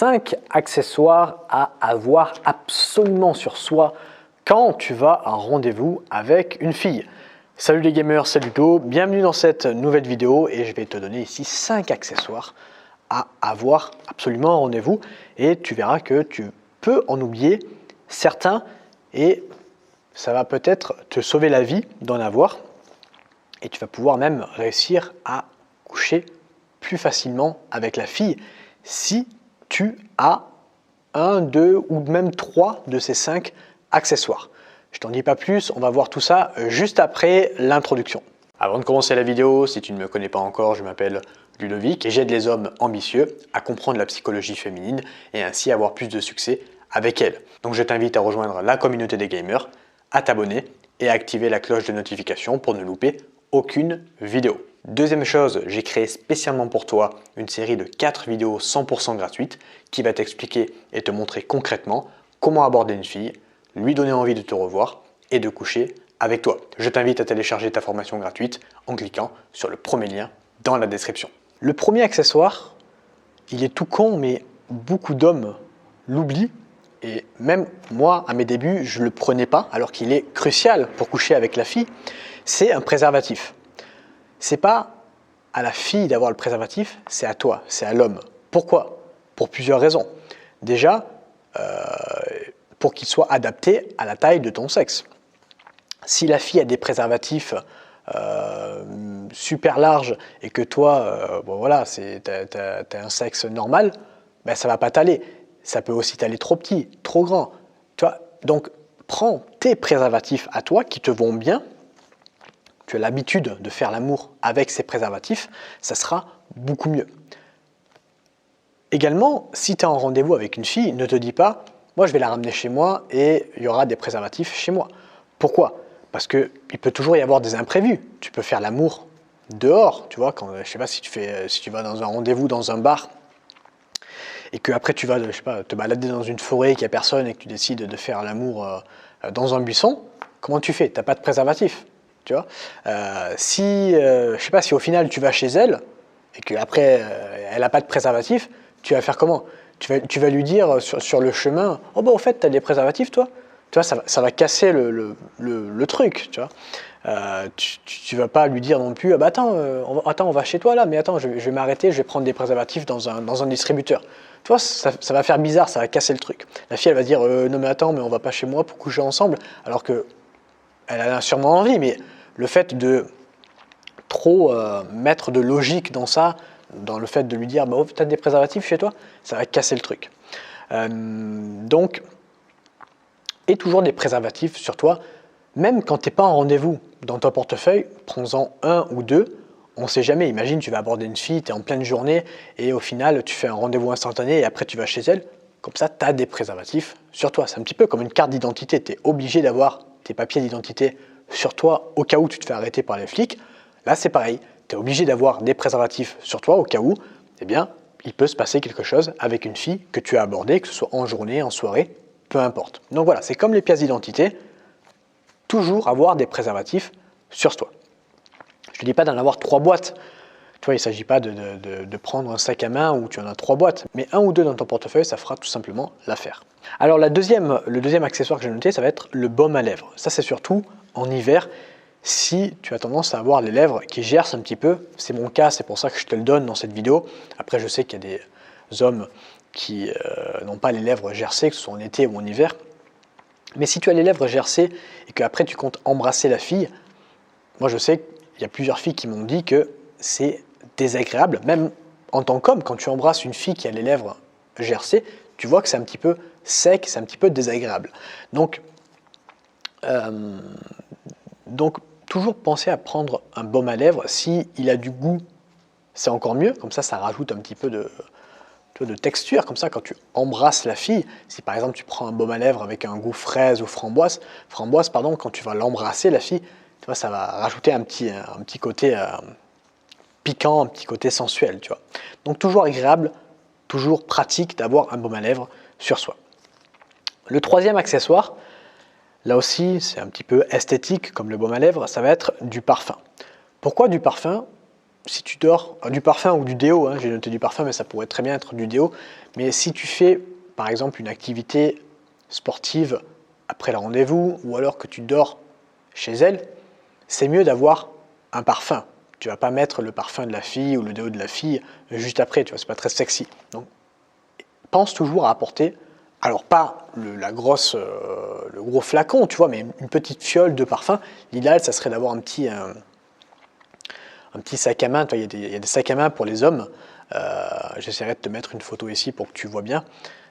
5 accessoires à avoir absolument sur soi quand tu vas à un rendez-vous avec une fille. Salut les gamers, c'est Ludo, bienvenue dans cette nouvelle vidéo et je vais te donner ici 5 accessoires à avoir absolument en rendez-vous et tu verras que tu peux en oublier certains et ça va peut-être te sauver la vie d'en avoir et tu vas pouvoir même réussir à coucher plus facilement avec la fille si tu as 1, 2 ou même 3 de ces 5 accessoires. Je t'en dis pas plus, on va voir tout ça juste après l'introduction. Avant de commencer la vidéo, si tu ne me connais pas encore, je m'appelle Ludovic et j'aide les hommes ambitieux à comprendre la psychologie féminine et ainsi avoir plus de succès avec elle. Donc je t'invite à rejoindre la communauté des gamers, à t'abonner et à activer la cloche de notification pour ne louper aucune vidéo. Deuxième chose, j'ai créé spécialement pour toi une série de 4 vidéos 100% gratuites qui va t'expliquer et te montrer concrètement comment aborder une fille, lui donner envie de te revoir et de coucher avec toi. Je t'invite à télécharger ta formation gratuite en cliquant sur le premier lien dans la description. Le premier accessoire, il est tout con mais beaucoup d'hommes l'oublient et même moi à mes débuts je ne le prenais pas alors qu'il est crucial pour coucher avec la fille, c'est un préservatif. C'est pas à la fille d'avoir le préservatif, c'est à toi, c'est à l'homme. Pourquoi? Pour plusieurs raisons. Déjà, pour qu'il soit adapté à la taille de ton sexe. Si la fille a des préservatifs super larges et que toi, bon voilà, tu as un sexe normal, ben ça ne va pas t'aller. Ça peut aussi t'aller trop petit, trop grand. Tu vois? Donc, prends tes préservatifs à toi qui te vont bien. Tu as l'habitude de faire l'amour avec ces préservatifs, ça sera beaucoup mieux. Également, si tu es en rendez-vous avec une fille, ne te dis pas « moi je vais la ramener chez moi et il y aura des préservatifs chez moi ». Pourquoi? Parce qu'il peut toujours y avoir des imprévus. Tu peux faire l'amour dehors, tu vois, quand, je ne sais pas si tu vas dans un rendez-vous dans un bar et que après tu vas je sais pas, te balader dans une forêt, qu'il n'y a personne et que tu décides de faire l'amour dans un buisson, comment tu fais? Tu n'as pas de préservatif. Tu vois, je sais pas, si au final tu vas chez elle et qu'après elle n'a pas de préservatif, tu vas faire comment? Tu vas lui dire sur le chemin, oh bah au fait tu as des préservatifs toi? Tu vois, ça va casser le truc, tu vois. Tu vas pas lui dire non plus, ah bah attends, on va chez toi là, mais attends, je vais m'arrêter, je vais prendre des préservatifs dans un distributeur. Tu vois, ça va faire bizarre, ça va casser le truc. La fille elle va dire, non mais attends, mais on va pas chez moi pour coucher ensemble, alors que elle a sûrement envie, mais le fait de trop mettre de logique dans ça, dans le fait de lui dire bah, oh, tu as des préservatifs chez toi, ça va casser le truc. Donc, aie toujours des préservatifs sur toi, même quand tu n'es pas en rendez-vous. Dans ton portefeuille, prends-en 1 ou 2, on ne sait jamais. Imagine, tu vas aborder une fille, tu es en pleine journée et au final, tu fais un rendez-vous instantané et après tu vas chez elle. Comme ça, tu as des préservatifs sur toi. C'est un petit peu comme une carte d'identité. Tu es obligé d'avoir tes papiers d'identité sur toi au cas où tu te fais arrêter par les flics. Là, c'est pareil. Tu es obligé d'avoir des préservatifs sur toi au cas où, eh bien, il peut se passer quelque chose avec une fille que tu as abordée, que ce soit en journée, en soirée, peu importe. Donc voilà, c'est comme les pièces d'identité. Toujours avoir des préservatifs sur toi. Je ne te dis pas d'en avoir 3 boîtes. Tu vois, il ne s'agit pas de prendre un sac à main où tu en as 3 boîtes, mais 1 ou 2 dans ton portefeuille, ça fera tout simplement l'affaire. Alors le deuxième accessoire que j'ai noté, ça va être le baume à lèvres. Ça, c'est surtout en hiver, si tu as tendance à avoir les lèvres qui gercent un petit peu. C'est mon cas, c'est pour ça que je te le donne dans cette vidéo. Après, je sais qu'il y a des hommes qui n'ont pas les lèvres gercées, que ce soit en été ou en hiver. Mais si tu as les lèvres gercées et qu'après tu comptes embrasser la fille, moi je sais qu'il y a plusieurs filles qui m'ont dit que c'est désagréable, même en tant qu'homme, quand tu embrasses une fille qui a les lèvres gercées, tu vois que c'est un petit peu sec, c'est un petit peu désagréable. Donc toujours penser à prendre un baume à lèvres. S'il a du goût, c'est encore mieux, comme ça rajoute un petit peu de texture, comme ça quand tu embrasses la fille, si par exemple tu prends un baume à lèvres avec un goût fraise ou framboise, quand tu vas l'embrasser la fille, tu vois, ça va rajouter un petit côté piquant, un petit côté sensuel, tu vois. Donc toujours agréable, toujours pratique d'avoir un baume à lèvres sur soi. Le troisième accessoire, là aussi c'est un petit peu esthétique comme le baume à lèvres, ça va être du parfum. Pourquoi du parfum? si tu dors du parfum ou du déo, hein, j'ai noté du parfum, mais ça pourrait très bien être du déo, mais si tu fais par exemple une activité sportive après le rendez-vous, ou alors que tu dors chez elle, c'est mieux d'avoir un parfum. Tu vas pas mettre le parfum de la fille ou le déo de la fille juste après, tu vois, c'est pas très sexy. Donc, pense toujours à apporter, alors pas le gros flacon, tu vois, mais une petite fiole de parfum. L'idéal, ça serait d'avoir un petit sac à main. Tu vois, il y a des sacs à main pour les hommes. J'essaierai de te mettre une photo ici pour que tu vois bien.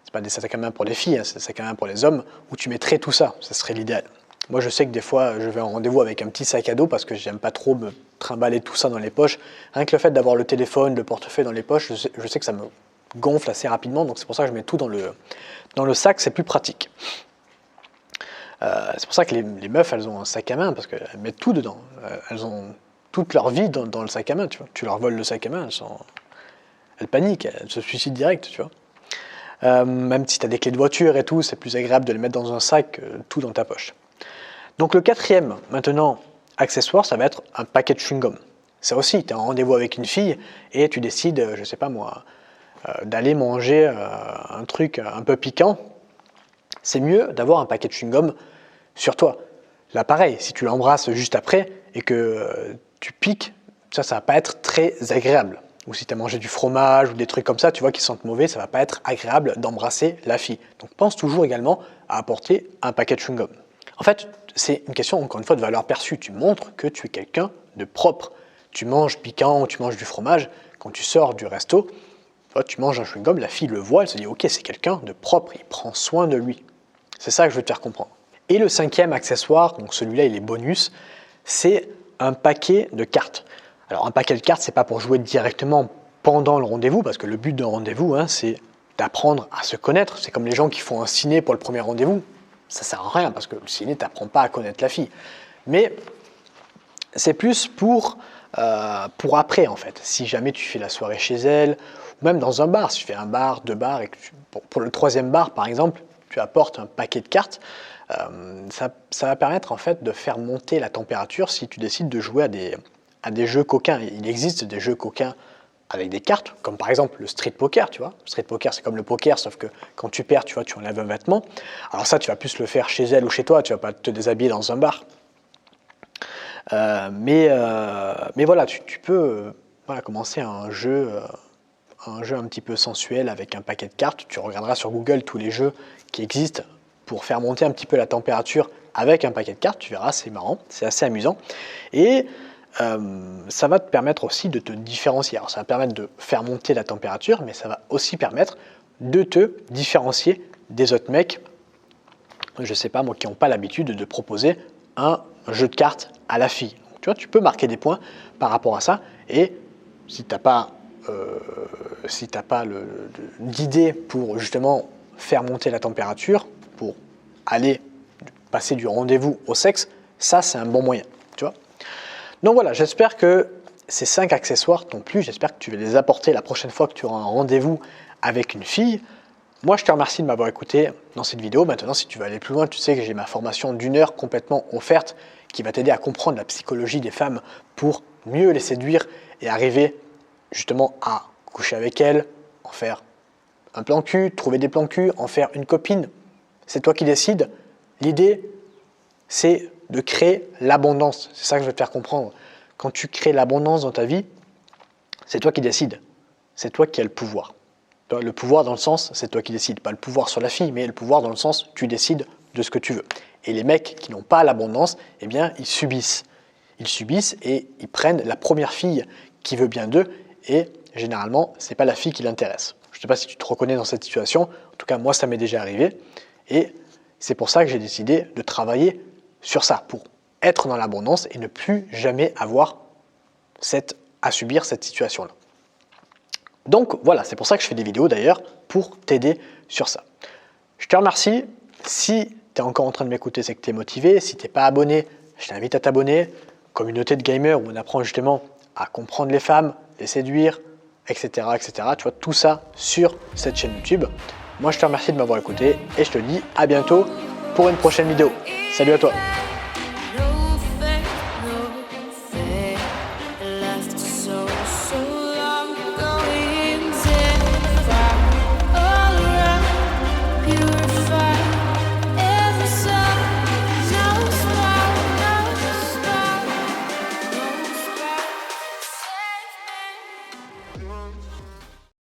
C'est pas des sacs à main pour les filles, hein, c'est des sacs à main pour les hommes, où tu mettrais tout ça. Ça serait l'idéal. Moi, je sais que des fois, je vais en rendez-vous avec un petit sac à dos parce que j'aime pas trop me trimballer tout ça dans les poches. Rien que le fait d'avoir le téléphone, le portefeuille dans les poches, je sais que ça me gonfle assez rapidement. Donc, c'est pour ça que je mets tout dans le sac, c'est plus pratique. C'est pour ça que les meufs, elles ont un sac à main parce qu'elles mettent tout dedans. Elles ont toute leur vie dans le sac à main, tu vois. Tu leur voles le sac à main, elles paniquent, elles se suicident direct, tu vois. Même si tu as des clés de voiture et tout, c'est plus agréable de les mettre dans un sac, tout dans ta poche. Donc le quatrième, maintenant, accessoire, ça va être un paquet de chewing-gum. Ça aussi, tu es en rendez-vous avec une fille et tu décides, je sais pas moi, d'aller manger un truc un peu piquant. C'est mieux d'avoir un paquet de chewing-gum sur toi. Là, pareil, si tu l'embrasses juste après et que tu piques, ça va pas être très agréable. Ou si tu as mangé du fromage ou des trucs comme ça, tu vois, qui sentent mauvais, ça va pas être agréable d'embrasser la fille. Donc pense toujours également à apporter un paquet de chewing-gum. En fait, c'est une question, encore une fois, de valeur perçue. Tu montres que tu es quelqu'un de propre. Tu manges piquant ou tu manges du fromage, quand tu sors du resto, tu manges un chewing-gum, la fille le voit, elle se dit « Ok, c'est quelqu'un de propre, il prend soin de lui ». C'est ça que je veux te faire comprendre. Et le cinquième accessoire, donc celui-là, il est bonus, c'est un paquet de cartes. Alors, un paquet de cartes, c'est pas pour jouer directement pendant le rendez-vous, parce que le but d'un rendez-vous, hein, c'est d'apprendre à se connaître. C'est comme les gens qui font un ciné pour le premier rendez-vous. Ça sert à rien, parce que le ciné, t'apprends pas à connaître la fille. Mais c'est plus pour après, en fait. Si jamais tu fais la soirée chez elle, ou même dans un bar, si tu fais un bar, deux bars, et que pour le troisième bar, par exemple, tu apportes un paquet de cartes, ça va permettre en fait de faire monter la température si tu décides de jouer à des jeux coquins. Il existe des jeux coquins avec des cartes, comme par exemple le street poker, tu vois. Le street poker, c'est comme le poker, sauf que quand tu perds, tu vois, tu enlèves un vêtement. Alors ça, tu vas plus le faire chez elle ou chez toi, tu vas pas te déshabiller dans un bar. Mais voilà, tu peux commencer un jeu un petit peu sensuel avec un paquet de cartes. Tu regarderas sur Google tous les jeux qui existent pour faire monter un petit peu la température avec un paquet de cartes. Tu verras, c'est marrant, c'est assez amusant. Et ça va te permettre aussi de te différencier. Alors, ça va permettre de faire monter la température, mais ça va aussi permettre de te différencier des autres mecs, je sais pas moi, qui n'ont pas l'habitude de proposer un jeu de cartes à la fille. Donc, tu vois, tu peux marquer des points par rapport à ça. Et si tu n'as pas d'idée pour justement faire monter la température, pour aller passer du rendez-vous au sexe, ça c'est un bon moyen, tu vois. Donc voilà, j'espère que ces 5 accessoires t'ont plu, j'espère que tu vas les apporter la prochaine fois que tu auras un rendez-vous avec une fille. Moi, je te remercie de m'avoir écouté dans cette vidéo. Maintenant, si tu veux aller plus loin, tu sais que j'ai ma formation d'1 heure complètement offerte qui va t'aider à comprendre la psychologie des femmes pour mieux les séduire et arriver justement à coucher avec elles, en faire un plan cul, trouver des plans cul, en faire une copine. C'est toi qui décides. L'idée, c'est de créer l'abondance. C'est ça que je veux te faire comprendre. Quand tu crées l'abondance dans ta vie, c'est toi qui décides. C'est toi qui as le pouvoir. Le pouvoir dans le sens, c'est toi qui décides. Pas le pouvoir sur la fille, mais le pouvoir dans le sens, tu décides de ce que tu veux. Et les mecs qui n'ont pas l'abondance, eh bien, ils subissent. Ils subissent et ils prennent la première fille qui veut bien d'eux et généralement, ce n'est pas la fille qui l'intéresse. Je ne sais pas si tu te reconnais dans cette situation. En tout cas, moi, ça m'est déjà arrivé. Et c'est pour ça que j'ai décidé de travailler sur ça, pour être dans l'abondance et ne plus jamais avoir à subir cette situation-là. Donc voilà, c'est pour ça que je fais des vidéos d'ailleurs, pour t'aider sur ça. Je te remercie. Si tu es encore en train de m'écouter, c'est que tu es motivé. Si tu n'es pas abonné, je t'invite à t'abonner. Communauté de gamers où on apprend justement à comprendre les femmes, les séduire, etc., etc. Tu vois, tout ça sur cette chaîne YouTube. Moi, je te remercie de m'avoir écouté et je te dis à bientôt pour une prochaine vidéo. Salut à toi!